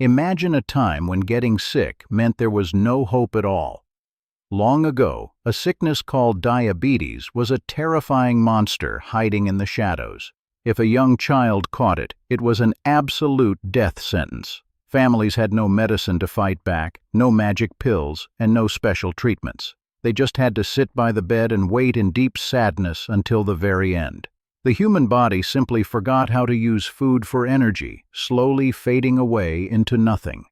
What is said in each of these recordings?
Imagine a time when getting sick meant there was no hope at all. Long ago, a sickness called diabetes was a terrifying monster hiding in the shadows. If a young child caught it, it was an absolute death sentence. Families had no medicine to fight back, no magic pills, and no special treatments. They just had to sit by the bed and wait in deep sadness until the very end. The human body simply forgot how to use food for energy, slowly fading away into nothing.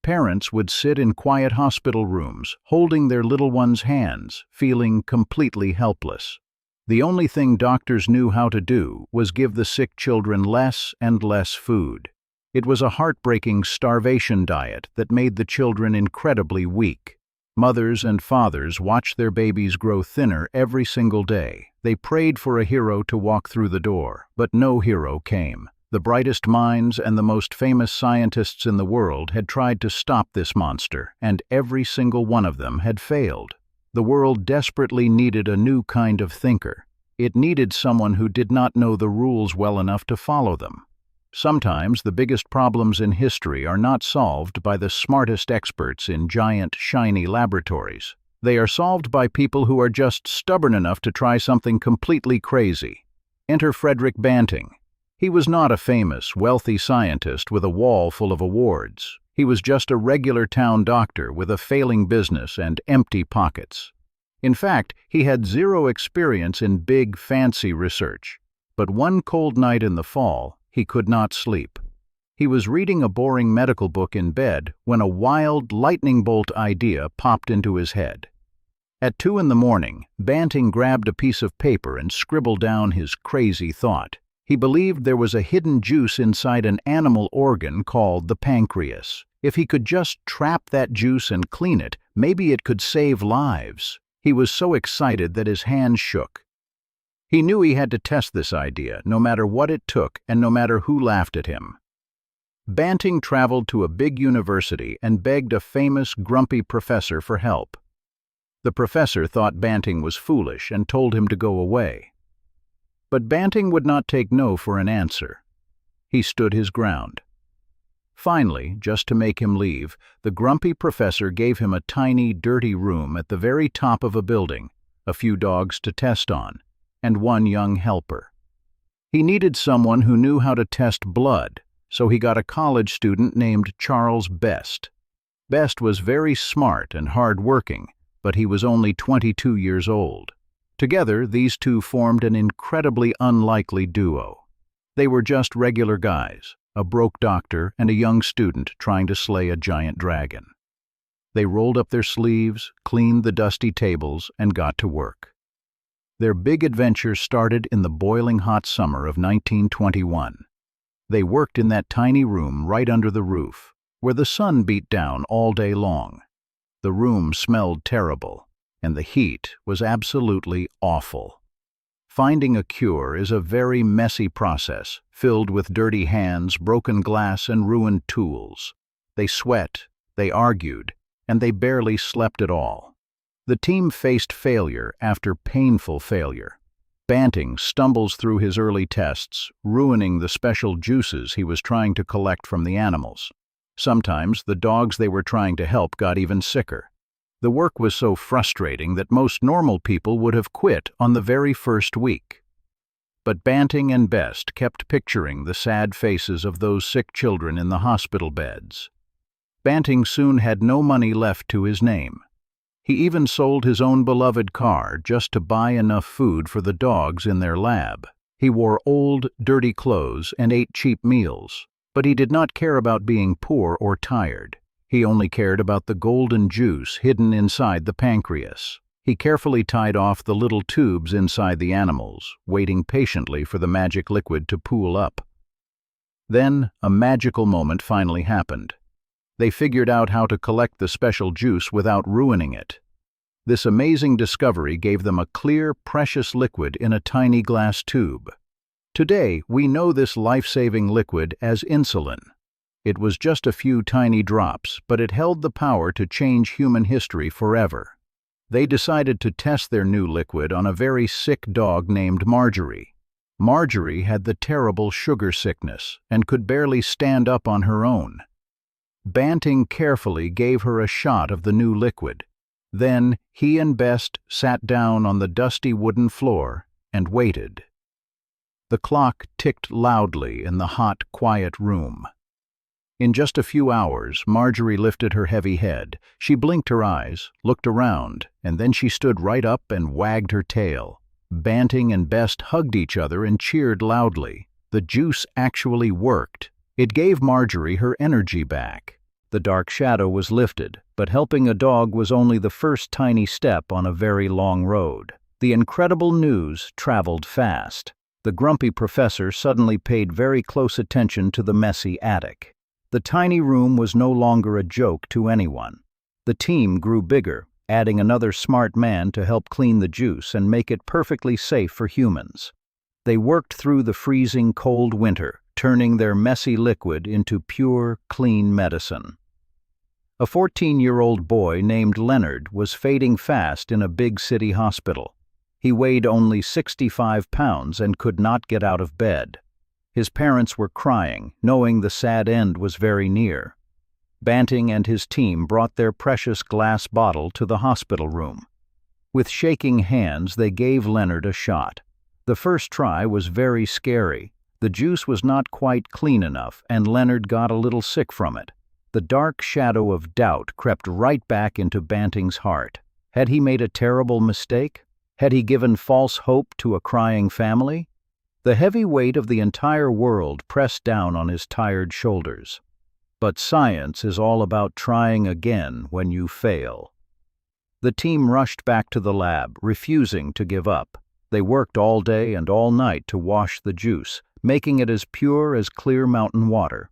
Parents would sit in quiet hospital rooms, holding their little ones' hands, feeling completely helpless. The only thing doctors knew how to do was give the sick children less and less food. It was a heartbreaking starvation diet that made the children incredibly weak. Mothers and fathers watched their babies grow thinner every single day. They prayed for a hero to walk through the door, but no hero came. The brightest minds and the most famous scientists in the world had tried to stop this monster, and every single one of them had failed. The world desperately needed a new kind of thinker. It needed someone who did not know the rules well enough to follow them. Sometimes the biggest problems in history are not solved by the smartest experts in giant, shiny laboratories. They are solved by people who are just stubborn enough to try something completely crazy. Enter Frederick Banting. He was not a famous, wealthy scientist with a wall full of awards. He was just a regular town doctor with a failing business and empty pockets. In fact, he had zero experience in big, fancy research. But one cold night in the fall, he could not sleep. He was reading a boring medical book in bed when a wild, lightning bolt idea popped into his head. At 2 a.m, Banting grabbed a piece of paper and scribbled down his crazy thought. He believed there was a hidden juice inside an animal organ called the pancreas. If he could just trap that juice and clean it, maybe it could save lives. He was so excited that his hands shook. He knew he had to test this idea, no matter what it took and no matter who laughed at him. Banting traveled to a big university and begged a famous, grumpy professor for help. The professor thought Banting was foolish and told him to go away. But Banting would not take no for an answer. He stood his ground. Finally, just to make him leave, the grumpy professor gave him a tiny, dirty room at the very top of a building, a few dogs to test on, and one young helper. He needed someone who knew how to test blood, so he got a college student named Charles Best. Best was very smart and hard-working, but he was only 22 years old. Together, these two formed an incredibly unlikely duo. They were just regular guys, a broke doctor and a young student trying to slay a giant dragon. They rolled up their sleeves, cleaned the dusty tables, and got to work. Their big adventure started in the boiling hot summer of 1921. They worked in that tiny room right under the roof, where the sun beat down all day long. The room smelled terrible, and the heat was absolutely awful. Finding a cure is a very messy process, filled with dirty hands, broken glass, and ruined tools. They sweat, they argued, and they barely slept at all. The team faced failure after painful failure. Banting stumbles through his early tests, ruining the special juices he was trying to collect from the animals. Sometimes the dogs they were trying to help got even sicker. The work was so frustrating that most normal people would have quit on the very first week. But Banting and Best kept picturing the sad faces of those sick children in the hospital beds. Banting soon had no money left to his name. He even sold his own beloved car just to buy enough food for the dogs in their lab. He wore old, dirty clothes and ate cheap meals, but he did not care about being poor or tired. He only cared about the golden juice hidden inside the pancreas. He carefully tied off the little tubes inside the animals, waiting patiently for the magic liquid to pool up. Then, a magical moment finally happened. They figured out how to collect the special juice without ruining it. This amazing discovery gave them a clear, precious liquid in a tiny glass tube. Today, we know this life-saving liquid as insulin. It was just a few tiny drops, but it held the power to change human history forever. They decided to test their new liquid on a very sick dog named Marjorie. Marjorie had the terrible sugar sickness and could barely stand up on her own. Banting carefully gave her a shot of the new liquid. Then he and Best sat down on the dusty wooden floor and waited. The clock ticked loudly in the hot, quiet room. In just a few hours, Marjorie lifted her heavy head. She blinked her eyes, looked around, and then she stood right up and wagged her tail. Banting and Best hugged each other and cheered loudly. The juice actually worked. It gave Marjorie her energy back. The dark shadow was lifted, but helping a dog was only the first tiny step on a very long road. The incredible news traveled fast. The grumpy professor suddenly paid very close attention to the messy attic. The tiny room was no longer a joke to anyone. The team grew bigger, adding another smart man to help clean the juice and make it perfectly safe for humans. They worked through the freezing cold winter, turning their messy liquid into pure, clean medicine. A 14-year-old boy named Leonard was fading fast in a big city hospital. He weighed only 65 pounds and could not get out of bed. His parents were crying, knowing the sad end was very near. Banting and his team brought their precious glass bottle to the hospital room. With shaking hands, they gave Leonard a shot. The first try was very scary. The juice was not quite clean enough, and Leonard got a little sick from it. The dark shadow of doubt crept right back into Banting's heart. Had he made a terrible mistake? Had he given false hope to a crying family? The heavy weight of the entire world pressed down on his tired shoulders. But science is all about trying again when you fail. The team rushed back to the lab, refusing to give up. They worked all day and all night to wash the juice, making it as pure as clear mountain water.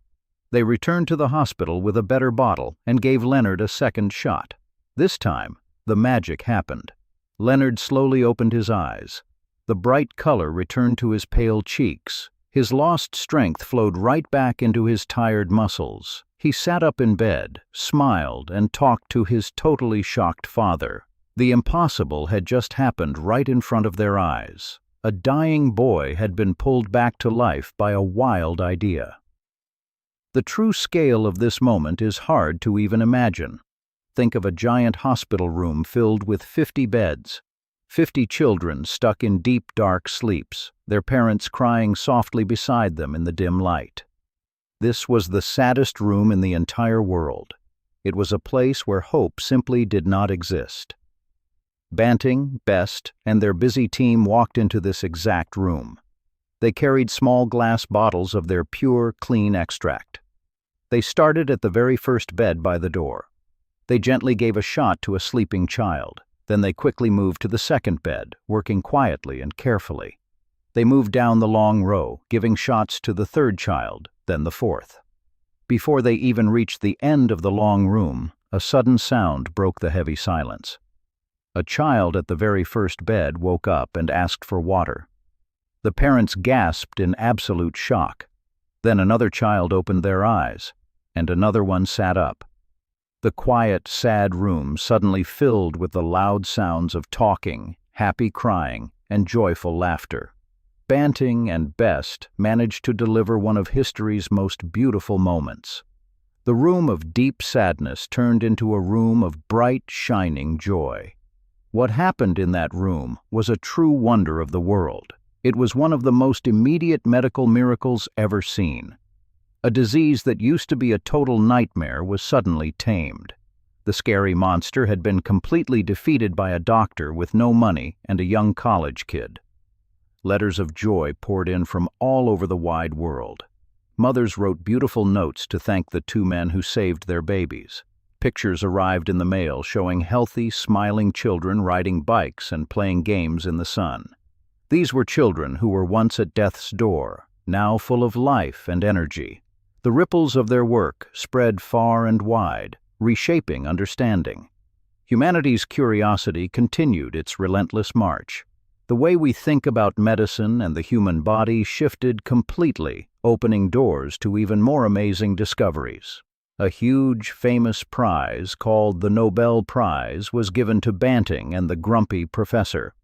They returned to the hospital with a better bottle and gave Leonard a second shot. This time, the magic happened. Leonard slowly opened his eyes. The bright color returned to his pale cheeks. His lost strength flowed right back into his tired muscles. He sat up in bed, smiled, and talked to his totally shocked father. The impossible had just happened right in front of their eyes. A dying boy had been pulled back to life by a wild idea. The true scale of this moment is hard to even imagine. Think of a giant hospital room filled with 50 beds, 50 children stuck in deep, dark sleeps, their parents crying softly beside them in the dim light. This was the saddest room in the entire world. It was a place where hope simply did not exist. Banting, Best, and their busy team walked into this exact room. They carried small glass bottles of their pure, clean extract. They started at the very first bed by the door. They gently gave a shot to a sleeping child. Then they quickly moved to the second bed, working quietly and carefully. They moved down the long row, giving shots to the third child, then the fourth. Before they even reached the end of the long room, a sudden sound broke the heavy silence. A child at the very first bed woke up and asked for water. The parents gasped in absolute shock. Then another child opened their eyes, and another one sat up. The quiet, sad room suddenly filled with the loud sounds of talking, happy crying, and joyful laughter. Banting and Best managed to deliver one of history's most beautiful moments. The room of deep sadness turned into a room of bright, shining joy. What happened in that room was a true wonder of the world. It was one of the most immediate medical miracles ever seen. A disease that used to be a total nightmare was suddenly tamed. The scary monster had been completely defeated by a doctor with no money and a young college kid. Letters of joy poured in from all over the wide world. Mothers wrote beautiful notes to thank the two men who saved their babies. Pictures arrived in the mail showing healthy, smiling children riding bikes and playing games in the sun. These were children who were once at death's door, now full of life and energy. The ripples of their work spread far and wide, reshaping understanding. Humanity's curiosity continued its relentless march. The way we think about medicine and the human body shifted completely, opening doors to even more amazing discoveries. A huge, famous prize called the Nobel Prize was given to Banting and the grumpy professor.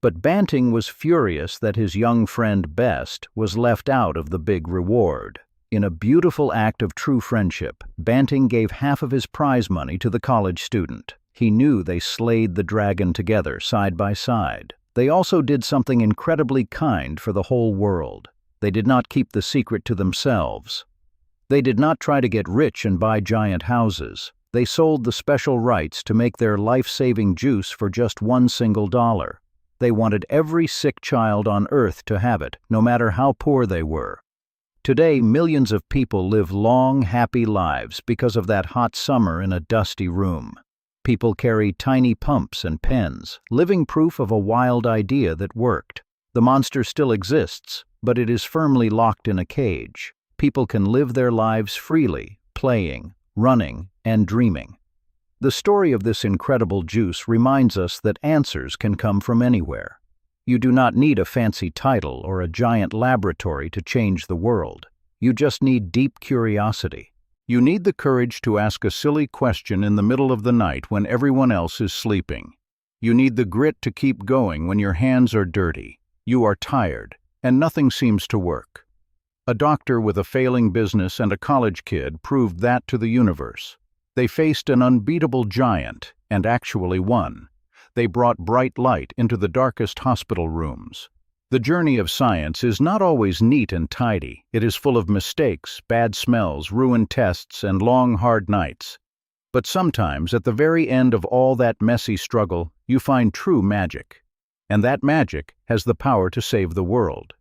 But Banting was furious that his young friend Best was left out of the big reward. In a beautiful act of true friendship, Banting gave half of his prize money to the college student. He knew they slayed the dragon together, side by side. They also did something incredibly kind for the whole world. They did not keep the secret to themselves. They did not try to get rich and buy giant houses. They sold the special rights to make their life-saving juice for just $1. They wanted every sick child on Earth to have it, no matter how poor they were. Today, millions of people live long, happy lives because of that hot summer in a dusty room. People carry tiny pumps and pens, living proof of a wild idea that worked. The monster still exists, but it is firmly locked in a cage. People can live their lives freely, playing, running, and dreaming. The story of this incredible juice reminds us that answers can come from anywhere. You do not need a fancy title or a giant laboratory to change the world. You just need deep curiosity. You need the courage to ask a silly question in the middle of the night when everyone else is sleeping. You need the grit to keep going when your hands are dirty, you are tired, and nothing seems to work. A doctor with a failing business and a college kid proved that to the universe. They faced an unbeatable giant and actually won. They brought bright light into the darkest hospital rooms. The journey of science is not always neat and tidy. It is full of mistakes, bad smells, ruined tests, and long, hard nights. But sometimes, at the very end of all that messy struggle, you find true magic. And that magic has the power to save the world.